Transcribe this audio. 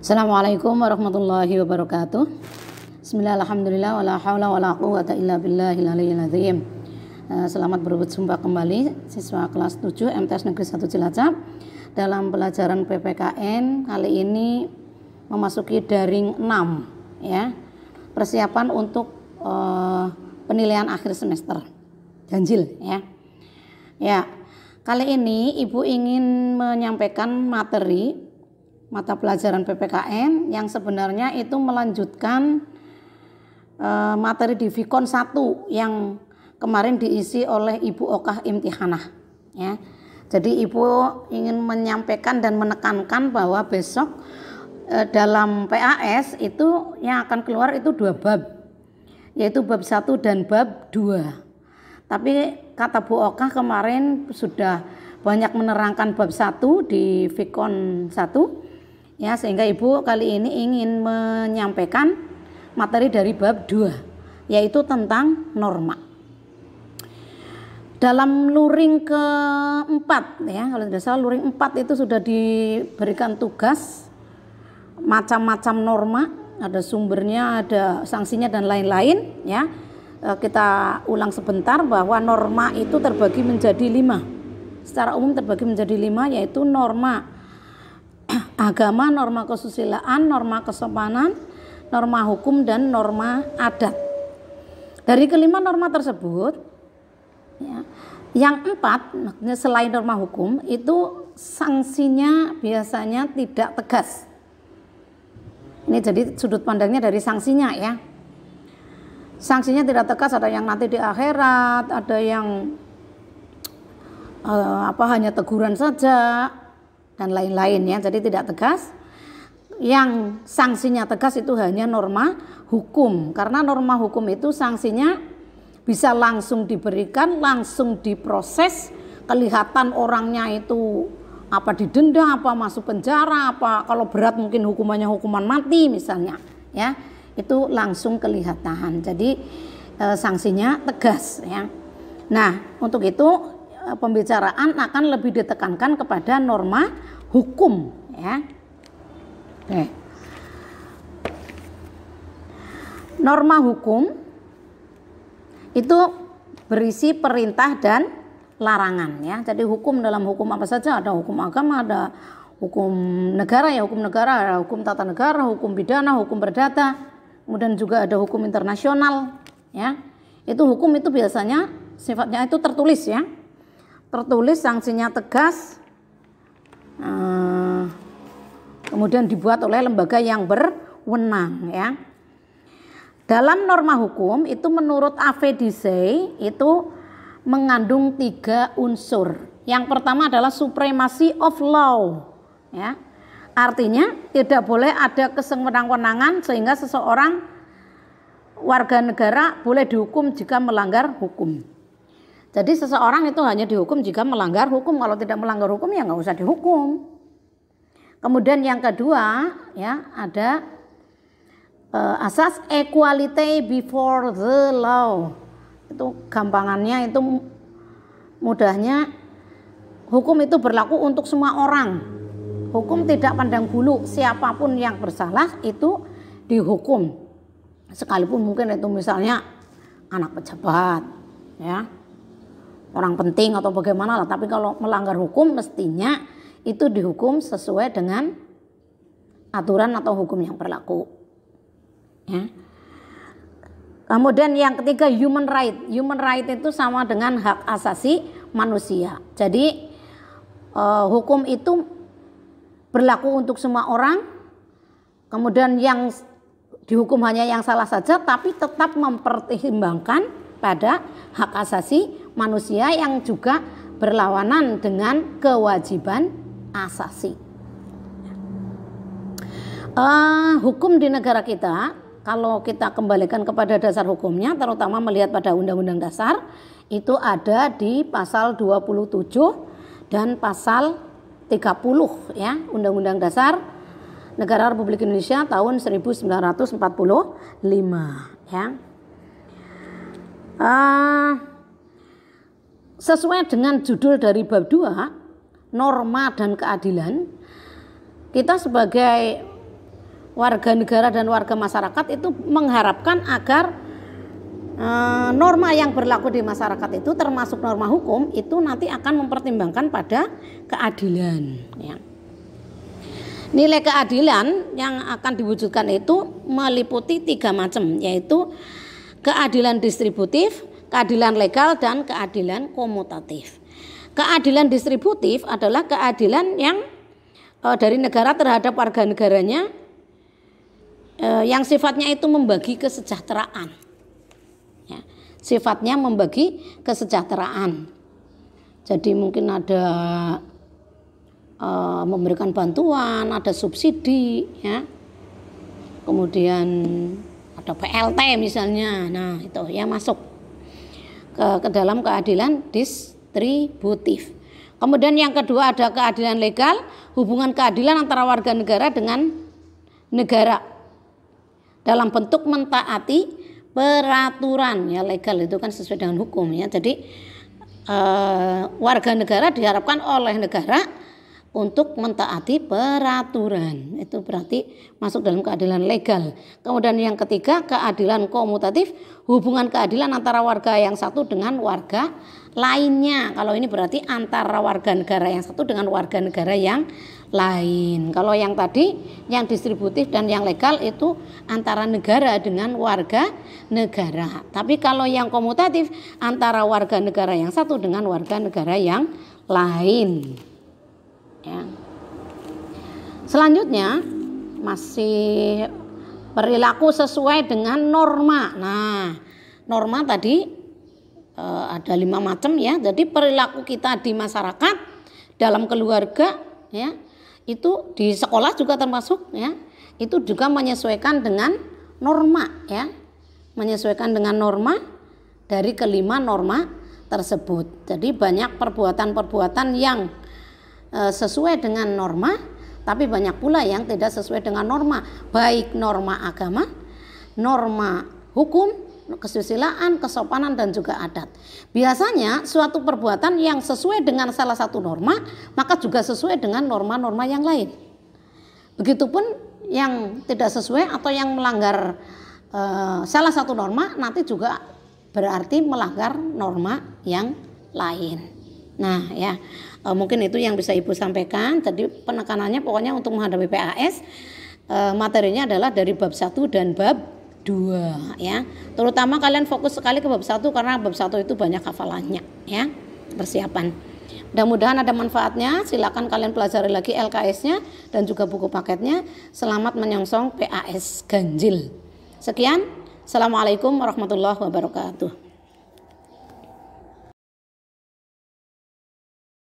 Assalamualaikum warahmatullahi wabarakatuh. Bismillah, alhamdulillah, wala hawla wala quwwata illa billahil aliyyil azim. Selamat berjumpa kembali siswa kelas 7 MTS Negeri 1 Cilacap dalam pelajaran PPKN. Kali ini memasuki daring 6 ya. Persiapan untuk penilaian akhir semester. Ganjil ya. Ya. Kali ini Ibu ingin menyampaikan materi mata pelajaran PPKN yang sebenarnya itu melanjutkan materi di Vikon 1 yang kemarin diisi oleh Ibu Okah Imtihanah ya. Jadi Ibu ingin menyampaikan dan menekankan bahwa besok dalam PAS itu yang akan keluar itu 2 bab, yaitu bab 1 dan bab 2. Tapi kata Bu Okah kemarin sudah banyak menerangkan bab 1 di Vikon 1 ya, sehingga Ibu kali ini ingin menyampaikan materi dari bab 2, yaitu tentang norma. Dalam luring keempat ya, kalau tidak salah luring 4 itu sudah diberikan tugas macam-macam norma, ada sumbernya, ada sanksinya dan lain-lain ya. Kita ulang sebentar bahwa norma itu terbagi menjadi 5. Secara umum terbagi menjadi 5, yaitu norma agama, norma kesusilaan, norma kesopanan, norma hukum, dan norma adat. Dari kelima norma tersebut ya, yang 4 maksudnya selain norma hukum itu sanksinya biasanya tidak tegas. Ini jadi sudut pandangnya dari sanksinya ya. Sanksinya tidak tegas, ada yang nanti di akhirat, ada yang hanya teguran saja dan lain-lain ya. Jadi tidak tegas. Yang sanksinya tegas itu hanya norma hukum, karena norma hukum itu sanksinya bisa langsung diberikan, langsung diproses, kelihatan orangnya itu apa didenda, apa masuk penjara, apa kalau berat mungkin hukumannya hukuman mati misalnya ya. Itu langsung kelihatan. Jadi sanksinya tegas ya. Nah, untuk itu pembicaraan akan lebih ditekankan kepada norma hukum ya. Oke. Norma hukum itu berisi perintah dan larangan ya. Jadi hukum dalam hukum apa saja, ada hukum agama, ada hukum negara ya, hukum negara, ada hukum tata negara, hukum pidana, hukum perdata. Kemudian juga ada hukum internasional ya. Itu hukum itu biasanya sifatnya itu tertulis ya. Tertulis, sanksinya tegas. Kemudian dibuat oleh lembaga yang berwenang ya. Dalam norma hukum itu menurut AVDC itu mengandung 3 unsur. Yang pertama adalah supremacy of law ya. Artinya tidak boleh ada kesewenang-wenangan sehingga seseorang warga negara boleh dihukum jika melanggar hukum. Jadi seseorang itu hanya dihukum jika melanggar hukum. Kalau tidak melanggar hukum ya nggak usah dihukum. Kemudian yang kedua ya ada asas equality before the law. Itu gampangannya, itu mudahnya hukum itu berlaku untuk semua orang. Hukum tidak pandang bulu, siapapun yang bersalah itu dihukum. Sekalipun mungkin itu misalnya anak pejabat ya, orang penting atau bagaimana lah, tapi kalau melanggar hukum mestinya itu dihukum sesuai dengan aturan atau hukum yang berlaku ya. Kemudian yang ketiga human right. Human right itu sama dengan hak asasi manusia. Jadi hukum itu berlaku untuk semua orang. Kemudian yang dihukum hanya yang salah saja, tapi tetap mempertimbangkan pada hak asasi manusia yang juga berlawanan dengan kewajiban asasi. Hukum di negara kita, kalau kita kembalikan kepada dasar hukumnya, terutama melihat pada Undang-Undang Dasar, itu ada di pasal 27 dan pasal 30 ya, Undang-Undang Dasar Negara Republik Indonesia tahun 1945 ya. Sesuai dengan judul dari bab 2, norma dan keadilan, kita sebagai warga negara dan warga masyarakat itu mengharapkan agar norma yang berlaku di masyarakat itu termasuk norma hukum itu nanti akan mempertimbangkan pada keadilan ya. Nilai keadilan yang akan diwujudkan itu meliputi 3 macam, yaitu keadilan distributif, keadilan legal, dan keadilan komutatif. Keadilan distributif adalah keadilan yang dari negara terhadap warga negaranya yang sifatnya itu membagi kesejahteraan. Ya, sifatnya membagi kesejahteraan. Jadi mungkin ada memberikan bantuan, ada subsidi, ya. Kemudian ada PLT misalnya. Nah, itu ya masuk ke dalam keadilan distributif. Kemudian yang kedua ada keadilan legal, hubungan keadilan antara warga negara dengan negara dalam bentuk mentaati peraturan ya. Legal itu kan sesuai dengan hukum ya. Jadi warga negara diharapkan oleh negara untuk mentaati peraturan, itu berarti masuk dalam keadilan legal. Kemudian yang ketiga keadilan komutatif, hubungan keadilan antara warga yang satu dengan warga lainnya. Kalau ini berarti antara warga negara yang satu dengan warga negara yang lain. Kalau yang tadi yang distributif dan yang legal itu antara negara dengan warga negara. Tapi kalau yang komutatif antara warga negara yang satu dengan warga negara yang lain. Ya. Selanjutnya masih perilaku sesuai dengan norma. Nah, norma tadi ada 5 macam ya. Jadi perilaku kita di masyarakat, dalam keluarga ya, itu di sekolah juga termasuk ya. Itu juga menyesuaikan dengan norma ya. Menyesuaikan dengan norma dari kelima norma tersebut. Jadi banyak perbuatan-perbuatan yang sesuai dengan norma, tapi banyak pula yang tidak sesuai dengan norma, baik norma agama, norma hukum, kesusilaan, kesopanan, dan juga adat. Biasanya suatu perbuatan yang sesuai dengan salah satu norma, maka juga sesuai dengan norma-norma yang lain. Begitupun yang tidak sesuai atau yang melanggar salah satu norma, nanti juga berarti melanggar norma yang lain. Nah ya, mungkin itu yang bisa Ibu sampaikan. Jadi penekanannya pokoknya untuk menghadapi PAS materinya adalah dari bab 1 dan bab 2 ya. Terutama kalian fokus sekali ke bab 1 karena bab 1 itu banyak hafalannya ya, persiapan. Mudah-mudahan ada manfaatnya. Silakan kalian pelajari lagi LKS-nya dan juga buku paketnya. Selamat menyongsong PAS ganjil. Sekian. Assalamualaikum warahmatullahi wabarakatuh.